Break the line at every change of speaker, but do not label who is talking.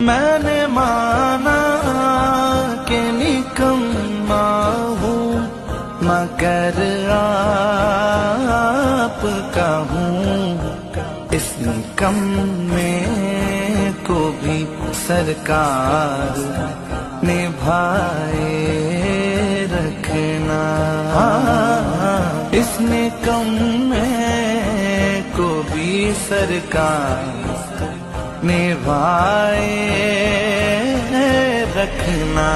मैंने माना कि निकम्मा हूँ मगर आपका हूँ, इस निकम्मे को भी सरकार निभाए रखना। इस निकम्मे को भी सरकार निभाए रखना।